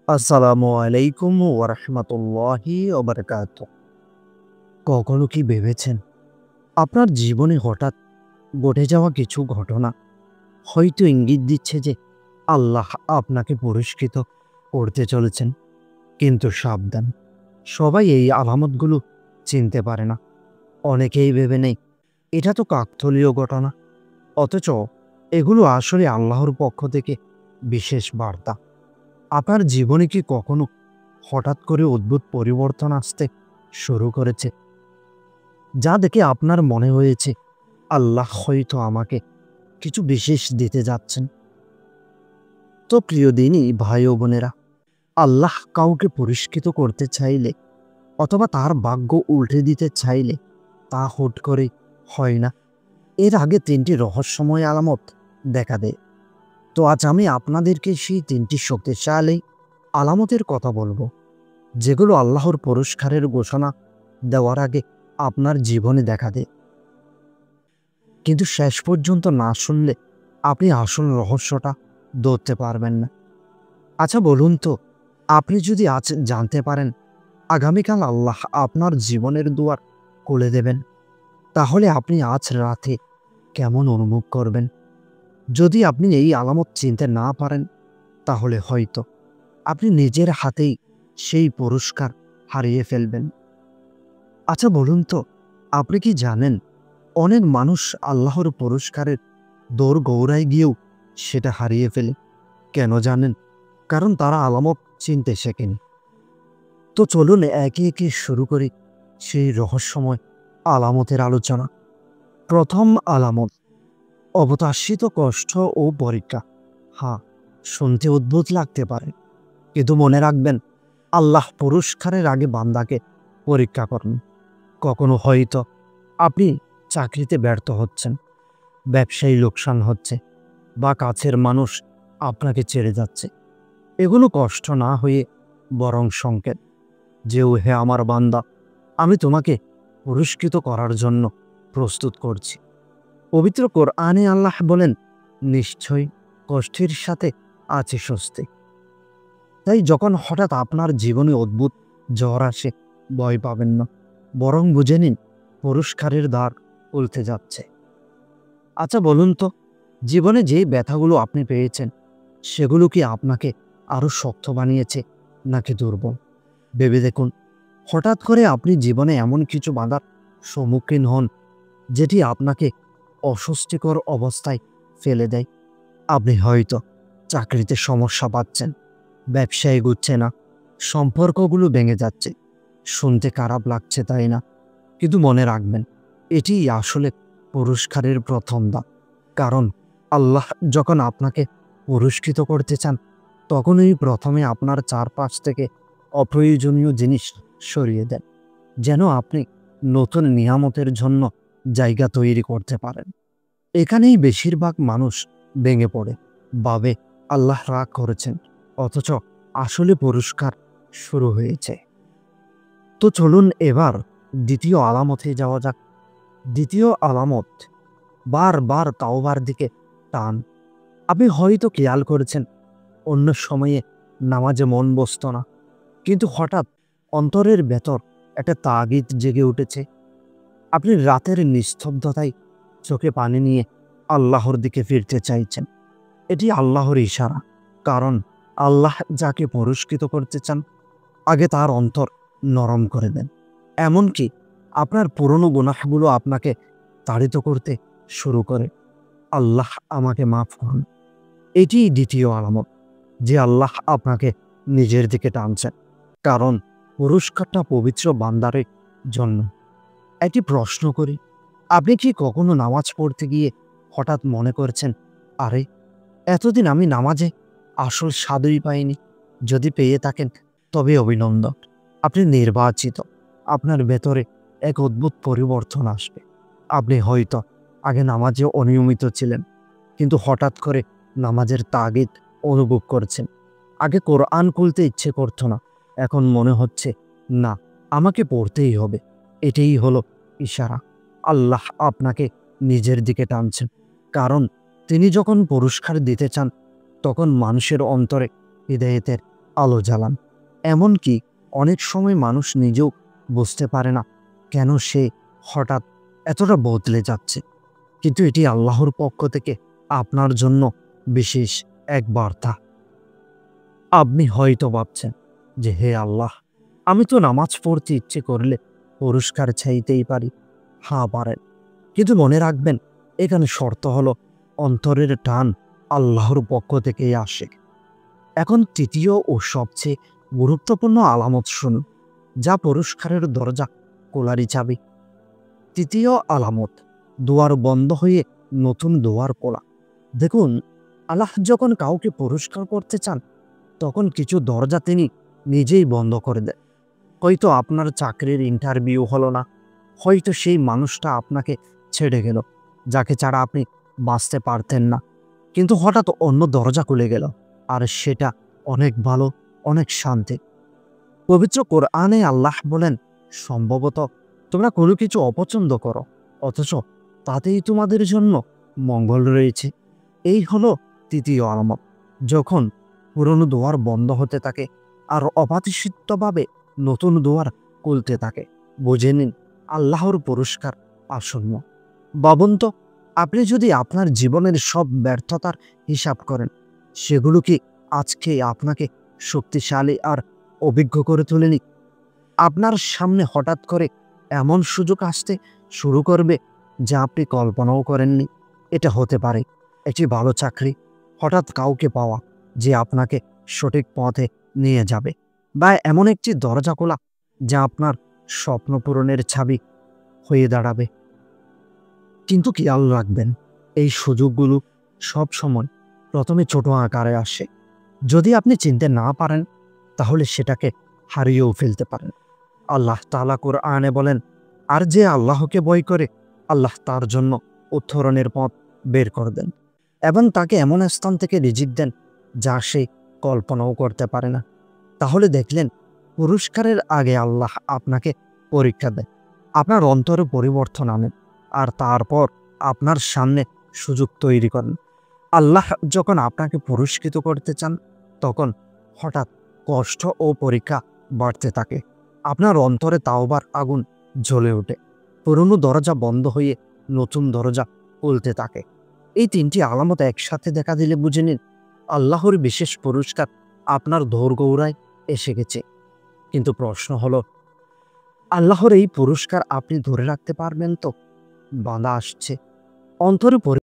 আসসালামু আলাইকুম ওয়া রাহমাতুল্লাহি ওয়া বারাকাতুহু। কখনো কি ভেবেছেন আপনার জীবনে হঠাৎ ঘটে যাওয়া কিছু ঘটনা হয়তো ইঙ্গিত দিচ্ছে যে আল্লাহ আপনাকে পুরস্কৃত করতে চলেছেন? কিন্তু সাবধান, সবাই এই আলামতগুলো চিনতে পারে না। অনেকেই ভেবে নেয় এটা তো কাকতালীয় ঘটনা, অথচ এগুলো আসলে আল্লাহর পক্ষ থেকে বিশেষ বার্তা। আপনার জীবনে কি কখনো হঠাৎ করে অদ্ভুত পরিবর্তন আসতে শুরু করেছে, যা দেখে আপনার মনে হয়েছে আল্লাহ হয়তো আমাকে কিছু বিশেষ দিতে যাচ্ছেন? তো প্রিয় দিনই ভাই ও বোনেরা, আল্লাহ কাউকে পুরস্কৃত করতে চাইলে অথবা তার ভাগ্য উল্টে দিতে চাইলে তা হুট করে হয় না। এর আগে তিনটি রহস্যময় আলামত দেখা দেয়। তো আজ আমি আপনাদেরকে সেই তিনটি শক্তিশালী আলামতের কথা বলবো, যেগুলো আল্লাহর পুরস্কারের ঘোষণা দেওয়ার আগে আপনার জীবনে দেখা দেয়। কিন্তু শেষ পর্যন্ত না শুনলে আপনি আসল রহস্যটা ধরতে পারবেন না। আচ্ছা বলুন তো, আপনি যদি আজ জানতে পারেন আগামীকাল আল্লাহ আপনার জীবনের দুয়ার খুলে দেবেন, তাহলে আপনি আজ রাতে কেমন অনুভব করবেন? যদি আপনি এই আলামত চিনতে না পারেন, তাহলে হয়তো আপনি নিজের হাতেই সেই পুরস্কার হারিয়ে ফেলবেন। আচ্ছা বলুন তো, আপনি কি জানেন অনেক মানুষ আল্লাহর পুরস্কারের দৌড় গৌড়ায় গিয়েও সেটা হারিয়ে ফেলে? কেন জানেন? কারণ তারা আলামত চিনতে শেখেনি। তো চলুন একে একে শুরু করি সেই রহস্যময় আলামতের আলোচনা। প্রথম আলামত, অপ্রত্যাশিত কষ্ট ও পরীক্ষা। হ্যাঁ, শুনতে অদ্ভুত লাগতে পারে, কিন্তু মনে রাখবেন আল্লাহ পুরস্কারের আগে বান্দাকে পরীক্ষা করেন। কখনো হয়তো আপনি চাকরিতে ব্যর্থ হচ্ছেন, ব্যবসায়ী লোকসান হচ্ছে, বা কাছের মানুষ আপনাকে ছেড়ে যাচ্ছে। এগুলো কষ্ট না হয়ে বরং সংকেত যে, ও হে আমার বান্দা, আমি তোমাকে পুরস্কৃত করার জন্য প্রস্তুত করছি। পবিত্র কোরআনে আল্লাহ বলেন, নিশ্চয়ই কষ্টের সাথে আছে স্বস্তি। তাই যখন হঠাৎ আপনার জীবনে অদ্ভুত ঝড় আসে, ভয় পাবেন না, বরং বুঝে নিন পুরস্কারের দ্বার খুলতে যাচ্ছে। আচ্ছা বলুন তো, জীবনে যে ব্যথাগুলো আপনি পেয়েছেন, সেগুলো কি আপনাকে আরো শক্ত বানিয়েছে নাকি দুর্বল? ভেবে দেখুন, হঠাৎ করে আপনি জীবনে এমন কিছু বাধার সম্মুখীন হন যেটি আপনাকে অস্বস্তিকর অবস্থায় ফেলে দেয়। আপনি হয়তো চাকরিতে সমস্যা পাচ্ছেন, ব্যবসায় এগুচ্ছে না, সম্পর্কগুলো ভেঙে যাচ্ছে। শুনতে খারাপ লাগছে, তাই না? কিন্তু মনে রাখবেন, এটিই আসলে পুরস্কারের প্রথম ধাপ। কারণ আল্লাহ যখন আপনাকে পুরস্কৃত করতে চান, তখনই প্রথমে আপনার চারপাশ থেকে অপ্রয়োজনীয় জিনিস সরিয়ে দেন, যেন আপনি নতুন নিয়ামতের জন্য জায়গা তৈরি করতে পারেন। এখানেই বেশিরভাগ মানুষ ভেঙে পড়ে, ভাবে আল্লাহ রাগ করেছেন, অথচ আসলে পুরস্কার শুরু হয়েছে। তো চলুন এবার দ্বিতীয় আলামতে যাওয়া যাক। দ্বিতীয় আলামত, বারবার তাওবার দিকে টান। আপনি হয়তো খেয়াল করেছেন অন্য সময়ে নামাজে মন বসত না, কিন্তু হঠাৎ অন্তরের ভেতর একটা তাগিদ জেগে উঠেছে। আপনি রাতের নিস্তব্ধতায় চোখে পানি নিয়ে আল্লাহর দিকে ফিরতে চাইছেন। এটি আল্লাহর ইশারা, কারণ আল্লাহ যাকে পুরস্কৃত করতে চান, আগে তার অন্তর নরম করে দেন। এমনকি আপনার পুরনো গুনাহগুলো আপনাকে তাড়িত করতে শুরু করে, আল্লাহ আমাকে মাফ করুন। এটিই দ্বিতীয় আলামত যে আল্লাহ আপনাকে নিজের দিকে টানছেন, কারণ পুরস্কারটা পবিত্র বান্দারের জন্য। একটি প্রশ্ন করি, আপনি কি কখনো নামাজ পড়তে গিয়ে হঠাৎ মনে করেছেন, আরে এতদিন আমি নামাজে আসল স্বাদই পাইনি? যদি পেয়ে থাকেন, তবে অভিনন্দন, আপনি নির্বাচিত। আপনার ভেতরে এক অদ্ভুত পরিবর্তন আসবে। আপনি হয়তো আগে নামাজে অনিয়মিত ছিলেন, কিন্তু হঠাৎ করে নামাজের তাগিদ অনুভব করছেন। আগে কোরআন খুলতে ইচ্ছে করতো না, এখন মনে হচ্ছে না, আমাকে পড়তেই হবে। এটাই হলো ইশারা, আল্লাহ আপনাকে নিজের দিকে টানছেন। কারণ তিনি যখন পুরস্কার দিতে চান, তখন মানুষের অন্তরে হৃদয়ের আলো জ্বালান। এমনকি অনেক সময় মানুষ নিজেও বুঝতে পারে না কেন সে হঠাৎ এতটা বদলে যাচ্ছে, কিন্তু এটি আল্লাহর পক্ষ থেকে আপনার জন্য বিশেষ এক বার্তা। আপনি হয়তো ভাবছেন যে, হে আল্লাহ, আমি তো নামাজ পড়তে ইচ্ছে করলে পুরস্কার চাইতেই পারি। হ্যাঁ পারেন, কিন্তু মনে রাখবেন এখানে শর্ত হলো অন্তরের টান আল্লাহর পক্ষ থেকেই আসে। এখন তৃতীয় ও সবচেয়ে গুরুত্বপূর্ণ আলামত শুনুন, যা পুরস্কারের দরজা খোলারই চাবি। তৃতীয় আলামত, দুয়ার বন্ধ হয়ে নতুন দুয়ার খোলা। দেখুন, আল্লাহ যখন কাউকে পুরস্কার করতে চান তখন কিছু দরজা তিনি নিজেই বন্ধ করে দেন। হয়তো আপনার চাকরির ইন্টারভিউ হলো না, হয়তো সেই মানুষটা আপনাকে ছেড়ে গেল যাকে ছাড়া আপনি বাঁচতে পারতেন না, কিন্তু হঠাৎ অন্য দরজা খুলে গেল, আর সেটা অনেক ভালো, অনেক শান্তি। পবিত্র কোরআনে আল্লাহ বলেন, সম্ভবত তোমরা কোনো কিছু অপছন্দ করো, অথচ তাতেই তোমাদের জন্য মঙ্গল রয়েছে। এই হলো তৃতীয় আলামত। যখন পুরনো দুয়ার বন্ধ হতে থাকে আর অপ্রত্যাশিতভাবে নতুন দুয়ার খুলতে থাকে, বুঝে নিন আল্লাহর পুরস্কার আসন্ন। ভাবুন তো, আপনি যদি আপনার জীবনের সব ব্যর্থতার হিসাব করেন, সেগুলো কি আজকে আপনাকে শক্তিশালী আর অভিজ্ঞ করে তোলেনি? আপনার সামনে হঠাৎ করে এমন সুযোগ আসতে শুরু করবে যা আপনি কল্পনাও করেননি। এটা হতে পারে একটি ভালো চাকরি, হঠাৎ কাউকে পাওয়া যে আপনাকে সঠিক পথে নিয়ে যাবে, বা এমন একটি দরজা খোলা যা আপনার স্বপ্ন পূরণের চাবি হয়ে দাঁড়াবে। কিন্তু খেয়াল রাখবেন, এই সুযোগগুলো সব সময় প্রথমে ছোট আকারে আসে। যদি আপনি চিনতে না পারেন, তাহলে সেটাকে হারিয়েও ফেলতে পারেন। আল্লাহ তাআলা কোরআনে বলেন, আর যে আল্লাহকে ভয় করে, আল্লাহ তার জন্য উত্তরণের পথ বের করে দেন এবং তাকে এমন স্থান থেকে রিজিক দেন যা সে কল্পনাও করতে পারে না। তাহলে দেখলেন, পুরস্কারের আগে আল্লাহ আপনাকে পরীক্ষা দেয়, আপনার অন্তরে পরিবর্তন আনেন, আর তারপর আপনার সামনে সুযোগ তৈরি করেন। আল্লাহ যখন আপনাকে পুরস্কৃত করতে চান, তখন হঠাৎ কষ্ট ও পরীক্ষা বাড়তে থাকে। আপনার অন্তরে তাওবার আগুন জ্বলে ওঠে, পুরনো দরজা বন্ধ হয়ে নতুন দরজা খুলতে থাকে। এই তিনটি আলামত একসাথে দেখা দিলে বুঝে নিন আল্লাহর বিশেষ পুরস্কার আপনার দোরগোড়ায় এসে গেছে। কিন্তু প্রশ্ন হলো, আল্লাহর এই পুরস্কার আপনি ধরে রাখতে পারবেন তো? বাধা আসছে, অন্তরে